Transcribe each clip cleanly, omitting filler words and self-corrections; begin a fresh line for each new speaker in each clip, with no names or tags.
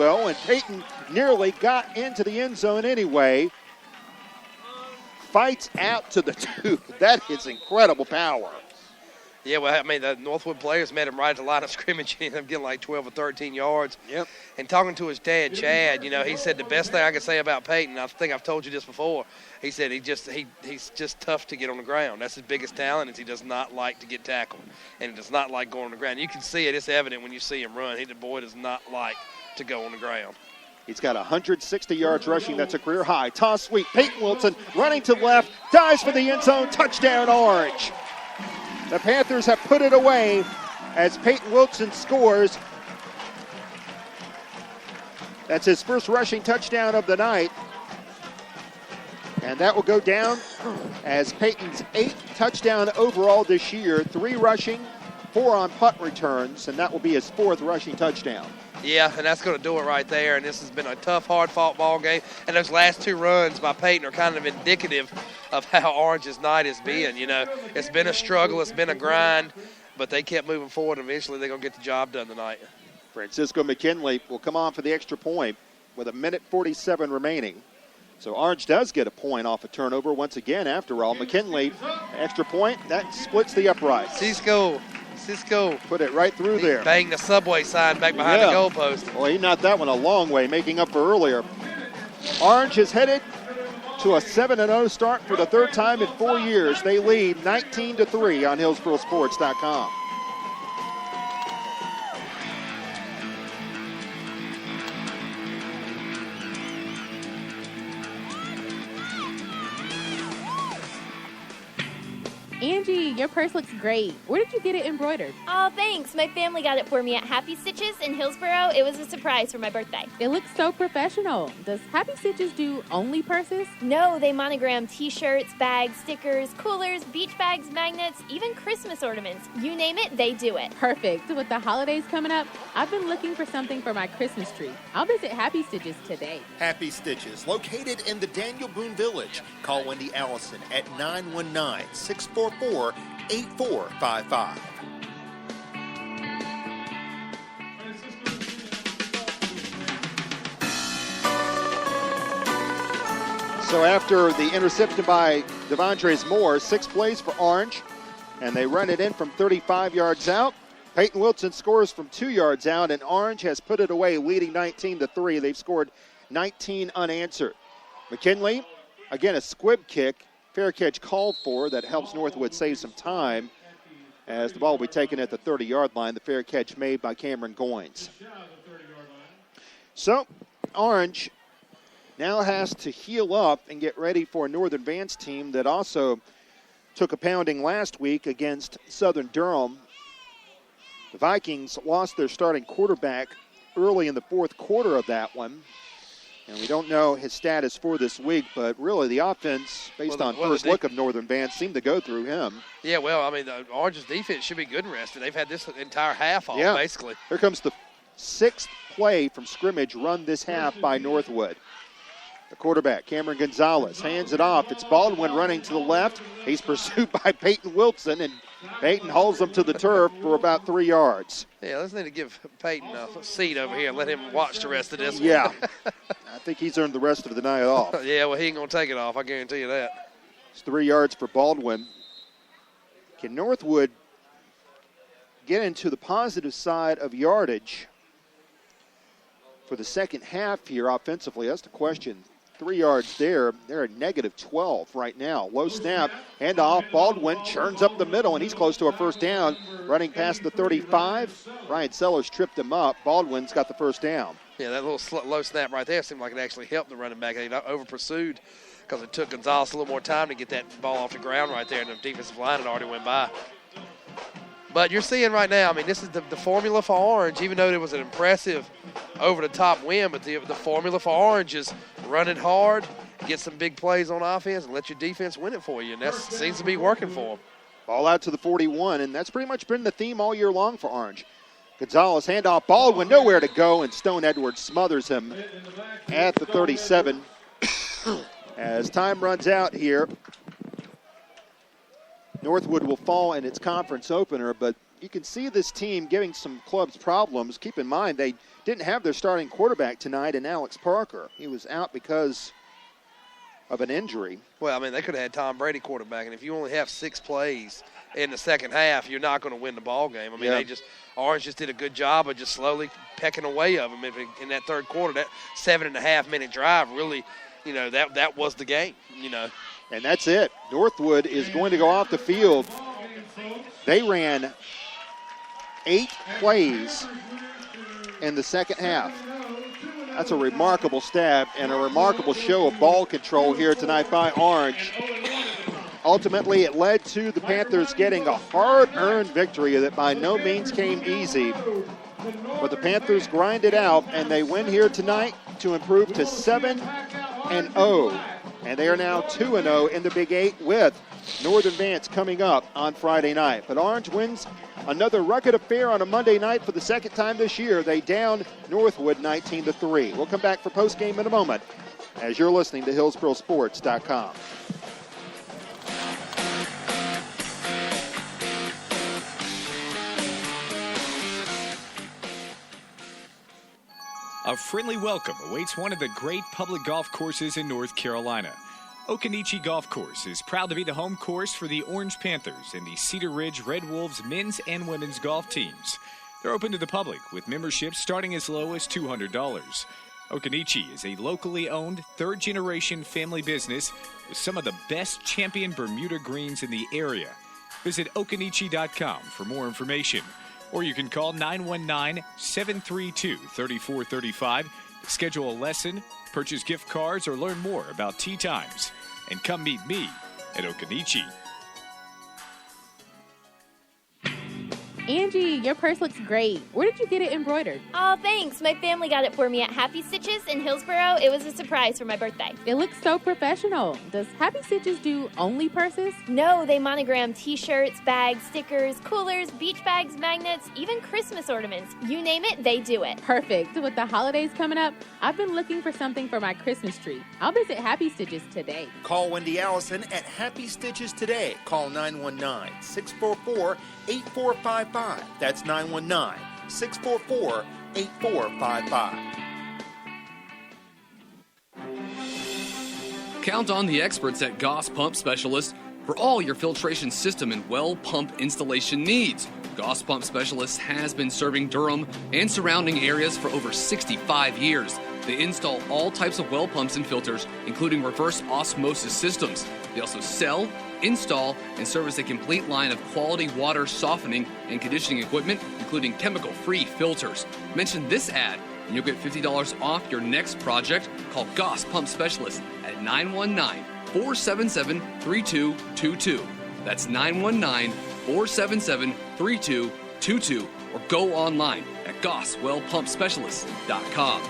will, and Peyton nearly got into the end zone anyway. Fights out to the 2. That is incredible power.
Yeah, well, I mean, the Northwood players met him right at the line of scrimmage and ended up getting like 12 or 13 yards.
Yep.
And talking to his dad, Chad, he said the best thing I could say about Peyton, I think I've told you this before, he said he's just tough to get on the ground. That's his biggest talent is he does not like to get tackled, and he does not like going on the ground. You can see it. It's evident when you see him run. The boy does not like to go on the ground.
He's got 160 yards rushing. That's a career high. Toss sweep. Peyton Wilson running to the left, dives for the end zone. Touchdown, Orange. The Panthers have put it away as Peyton Wilson scores. That's his first rushing touchdown of the night. And that will go down as Peyton's 8th touchdown overall this year. 3 rushing, 4 on punt returns, and that will be his 4th rushing touchdown.
Yeah, and that's going to do it right there. And this has been a tough, hard-fought ball game. And those last 2 runs by Peyton are kind of indicative of how Orange's night has been. It's been a struggle. It's been a grind. But they kept moving forward. And eventually they're going to get the job done tonight.
Francisco McKinley will come on for the extra point with 1:47 remaining. So Orange does get a point off a turnover once again after all. McKinley, extra point, that splits the upright.
Cisco.
Put it right through there.
Banged the subway sign back behind the goalpost.
Well, he knocked that one a long way, making up for earlier. Orange is headed to a 7-0 start for the 3rd time in 4 years. They lead 19-3 on HillsboroSports.com.
Angie, your purse looks great. Where did you get it embroidered?
Oh, thanks. My family got it for me at Happy Stitches in Hillsboro. It was a surprise for my birthday.
It looks so professional. Does Happy Stitches do only purses?
No, they monogram t-shirts, bags, stickers, coolers, beach bags, magnets, even Christmas ornaments. You name it, they do it.
Perfect. With the holidays coming up, I've been looking for something for my Christmas tree. I'll visit Happy Stitches today.
Happy Stitches, located in the Daniel Boone Village. Call Wendy Allison at 919-644-8455.
So after the interception by Devondres Moore, 6 plays for Orange, and they run it in from 35 yards out. Peyton Wilson scores from 2 yards out, and Orange has put it away, leading 19-3. They've scored 19 unanswered. McKinley, again, a squib kick. Fair catch called for. That helps Northwood save some time as the ball will be taken at the 30-yard line. The fair catch made by Cameron Goins. So Orange now has to heal up and get ready for a Northern Vance team that also took a pounding last week against Southern Durham. The Vikings lost their starting quarterback early in the 4th quarter of that one. And we don't know his status for this week, but really the offense, based on first look of Northern Vance, seemed to go through him.
Yeah, well, I mean, the Orange's defense should be good and rested. They've had this entire half off, basically.
Here comes the 6th play from scrimmage run this half by Northwood. The quarterback, Cameron Gonzalez, hands it off. It's Baldwin running to the left. He's pursued by Peyton Wilson, and Peyton holds him to the turf for about 3 yards.
Yeah, let's need to give Peyton a seat over here and let him watch the rest of this one.
Yeah. I think he's earned the rest of the night off.
Yeah, well, he ain't going to take it off. I guarantee you that.
It's 3 yards for Baldwin. Can Northwood get into the positive side of yardage for the second half here offensively? That's the question. 3 yards there. They're at -12 right now. Low snap, hand off. Baldwin churns up the middle, and he's close to a first down. Running past the 35. Ryan Sellers tripped him up. Baldwin's got the first down.
Yeah, that little low snap right there seemed like it actually helped the running back. He over-pursued because it took Gonzalez a little more time to get that ball off the ground right there, and the defensive line had already went by. But you're seeing right now, I mean, this is the formula for Orange, even though it was an impressive over-the-top win, but the formula for Orange is run it hard, get some big plays on offense, and let your defense win it for you, and that seems to be working for them.
Ball out to the 41, and that's pretty much been the theme all year long for Orange. Gonzalez, handoff, Baldwin, nowhere to go, and Stone Edwards smothers him at the 37. As time runs out here, Northwood will fall in its conference opener, but you can see this team giving some clubs problems. Keep in mind, they didn't have their starting quarterback tonight in Alex Parker. He was out because of an injury.
Well, I mean, they could have had Tom Brady quarterback, and if you only have 6 plays in the second half, you're not going to win the ball game. I mean, Orange just did a good job of just slowly pecking away of them in that third quarter. That 7.5-minute drive really, that was the game,
And that's it. Northwood is going to go off the field. They ran 8 plays in the second half. That's a remarkable stat and a remarkable show of ball control here tonight by Orange. Ultimately, it led to the Panthers getting a hard-earned victory that by no means came easy. But the Panthers grind it out, and they win here tonight to improve to 7-0. And they are now 2-0 in the Big 8 with Northern Vance coming up on Friday night. But Orange wins another rugged affair on a Monday night for the second time this year. They down Northwood 19-3. We'll come back for postgame in a moment as you're listening to HillsboroSports.com.
A friendly welcome awaits one of the great public golf courses in North Carolina. Okanichi Golf Course is proud to be the home course for the Orange Panthers and the Cedar Ridge Red Wolves men's and women's golf teams. They're open to the public with memberships starting as low as $200. Okanichi is a locally owned third-generation family business with some of the best champion Bermuda greens in the area. Visit okanichi.com for more information. Or you can call 919-732-3435 to schedule a lesson, purchase gift cards, or learn more about tee times. And come meet me at Okanichi.
Angie, your purse looks great. Where did you get it embroidered?
Oh, thanks. My family got it for me at Happy Stitches in Hillsboro. It was a surprise for my birthday.
It looks so professional. Does Happy Stitches do only purses?
No, they monogram t-shirts, bags, stickers, coolers, beach bags, magnets, even Christmas ornaments. You name it, they do it.
Perfect. With the holidays coming up, I've been looking for something for my Christmas tree. I'll visit Happy Stitches today.
Call Wendy Allison at Happy Stitches today. Call 919-644-8455. That's 919-644-8455.
Count on the experts at Goss Pump Specialists for all your filtration system and well pump installation needs. Goss Pump Specialists has been serving Durham and surrounding areas for over 65 years. They install all types of well pumps and filters, including reverse osmosis systems. They also sell, install, and service a complete line of quality water softening and conditioning equipment, including chemical-free filters. Mention this ad, and you'll get $50 off your next project. Call Goss Pump Specialist at 919-477-3222. That's 919-477-3222. Or go online at gosswellpumpspecialist.com.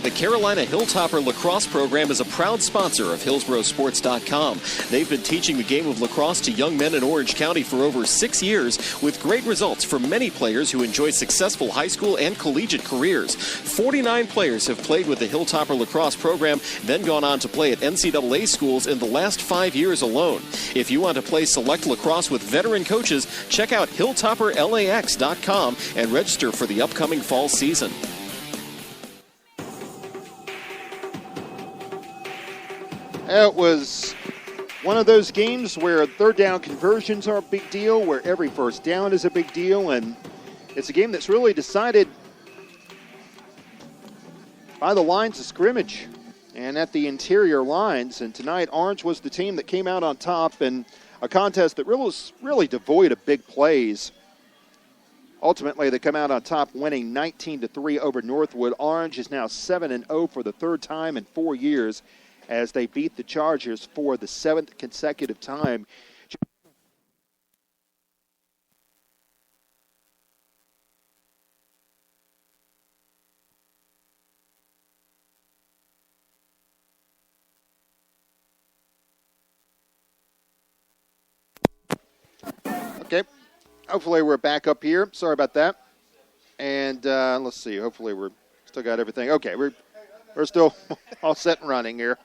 The Carolina Hilltopper Lacrosse Program is a proud sponsor of HillsboroSports.com. They've been teaching the game of lacrosse to young men in Orange County for over 6 years, with great results for many players who enjoy successful high school and collegiate careers. 49 players have played with the Hilltopper Lacrosse Program, then gone on to play at NCAA schools in the last 5 years alone. If you want to play select lacrosse with veteran coaches, check out HilltopperLAX.com and register for the upcoming fall season.
It was one of those games where third down conversions are a big deal, where every first down is a big deal, and it's a game that's really decided by the lines of scrimmage and at the interior lines. And tonight, Orange was the team that came out on top in a contest that was really devoid of big plays. Ultimately, they come out on top, winning 19-3 over Northwood. Orange is now 7-0 for the third time in 4 years, as they beat the Chargers for the 7th consecutive time. Okay, hopefully we're back up here. Sorry about that. And let's see, hopefully we're still got everything. Okay, we're still all set and running here.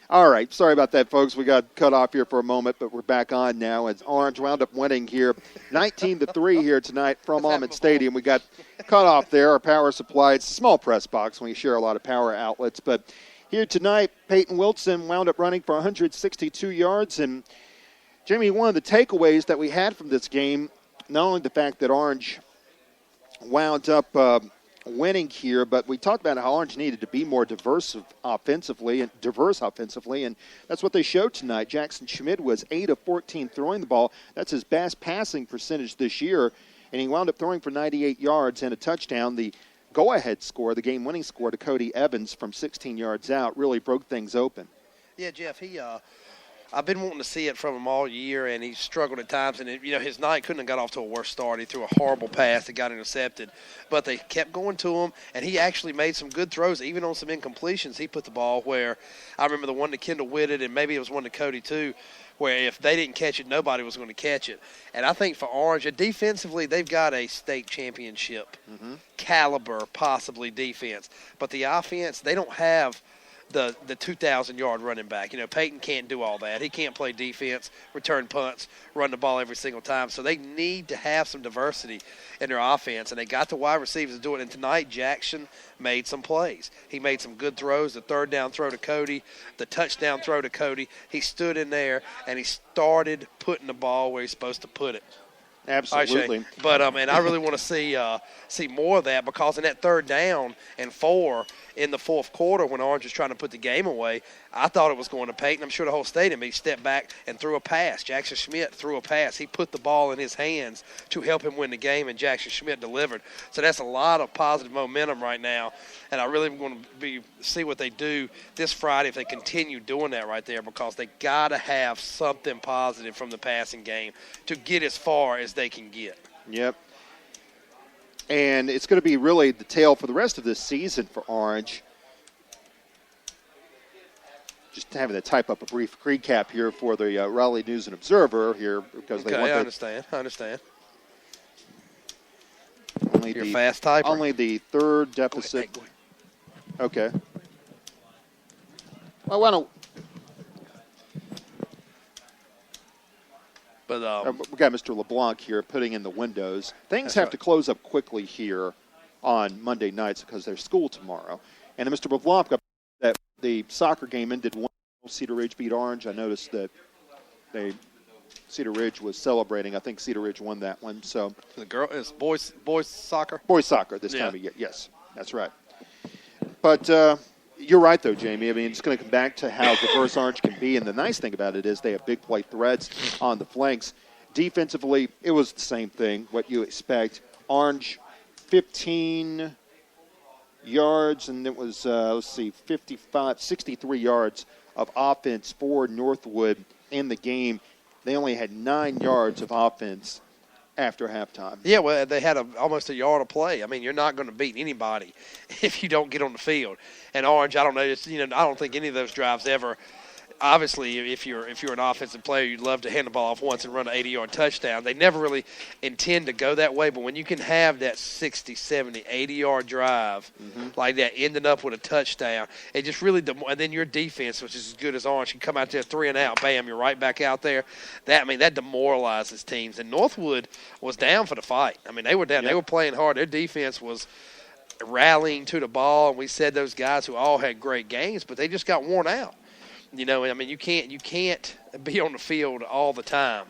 All right, sorry about that, folks. We got cut off here for a moment, but we're back on now as Orange wound up winning here 19-3 here tonight from Almond Stadium. We got cut off there. Our power supply, it's a small press box when you share a lot of power outlets. But here tonight, Peyton Wilson wound up running for 162 yards. And, Jamie, one of the takeaways that we had from this game, not only the fact that Orange wound up winning here, but we talked about how Orange needed to be more diverse offensively, and that's what they showed tonight. Jackson Schmidt was 8 of 14 throwing the ball. That's his best passing percentage this year, and he wound up throwing for 98 yards and a touchdown. The go-ahead score, the game-winning score to Cody Evans from 16 yards out, really broke things open.
Yeah, Jeff, I've been wanting to see it from him all year, and he's struggled at times. And, his night couldn't have got off to a worse start. He threw a horrible pass that got intercepted. But they kept going to him, and he actually made some good throws, even on some incompletions. He put the ball where I remember the one to Kendall Whitted, and maybe it was one to Cody too, where if they didn't catch it, nobody was going to catch it. And I think for Orange, defensively, they've got a state championship caliber, possibly, defense. But the offense, they don't have the 2,000-yard running back. Peyton can't do all that. He can't play defense, return punts, run the ball every single time. So they need to have some diversity in their offense, and they got the wide receivers to do it. And tonight, Jackson made some plays. He made some good throws, the third down throw to Cody, the touchdown throw to Cody. He stood in there, and he started putting the ball where he's supposed to put it.
Absolutely.
But and I really want to see more of that, because in that third down and 4 in the fourth quarter when Orange was trying to put the game away, I thought it was going to Peyton. I'm sure the whole stadium. He stepped back and threw a pass. Jackson Schmidt threw a pass. He put the ball in his hands to help him win the game, and Jackson Schmidt delivered. So that's a lot of positive momentum right now, and I really am going to see what they do this Friday if they continue doing that right there, because they got to have something positive from the passing game to get as far as they can get.
Yep. And it's going to be really the tale for the rest of this season for Orange. Just having to type up a brief recap here for the Raleigh News and Observer here, because they want
I understand. You're a fast typer.
Only the third deficit. Okay. Well, why don't
But
we got Mr. LeBlanc here putting in the windows. Things have to close up quickly here on Monday nights because there's school tomorrow. And Mr. LeBlanc, that the soccer game ended 1-0. Cedar Ridge beat Orange. I noticed that Cedar Ridge was celebrating. I think Cedar Ridge won that one. So
it's boys soccer.
Boys soccer this time of year. Yes, that's right. But you're right, though, Jamie. I mean, it's going to come back to how diverse Orange can be. And the nice thing about it is they have big play threats on the flanks. Defensively, it was the same thing, what you expect. Orange, 15 yards, and it was, 63 yards of offense for Northwood in the game. They only had 9 yards of offense after halftime.
Yeah, well, they had almost a yard of play. I mean, you're not going to beat anybody if you don't get on the field. And Orange, I don't know, I don't think any of those drives ever. Obviously, if you're an offensive player, you'd love to hand the ball off once and run an 80-yard touchdown. They never really intend to go that way, but when you can have that 60, 70, 80-yard drive like that ending up with a touchdown, it just really – and then your defense, which is as good as Orange, can come out there 3 and out, bam, you're right back out there. That demoralizes teams. And Northwood was down for the fight. I mean, they were down. Yep. They were playing hard. Their defense was rallying to the ball, and we said those guys who all had great games, but they just got worn out. I mean, you can't be on the field all the time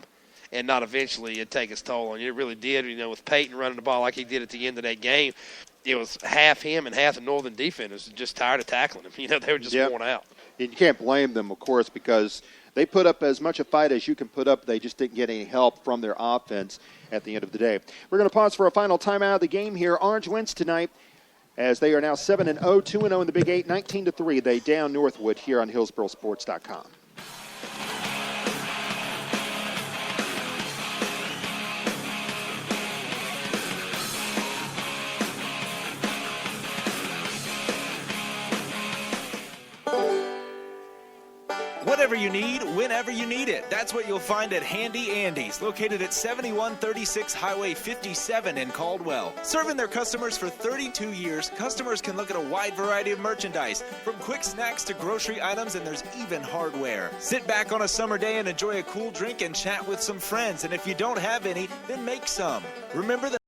and not eventually it take its toll on you. It really did, with Peyton running the ball like he did at the end of that game. It was half him and half the Northern defenders just tired of tackling him. They were just worn out.
And you can't blame them, of course, because they put up as much a fight as you can put up. They just didn't get any help from their offense at the end of the day. We're going to pause for a final timeout of the game here. Orange wins tonight, as they are now 7-0, 2-0 in the Big 8, 19-3. They down Northwood here on HillsboroSports.com.
Whatever you need, whenever you need it. That's what you'll find at Handy Andy's, located at 7136 Highway 57 in Caldwell. Serving their customers for 32 years, customers can look at a wide variety of merchandise, from quick snacks to grocery items, and there's even hardware. Sit back on a summer day and enjoy a cool drink and chat with some friends. And if you don't have any, then make some. Remember that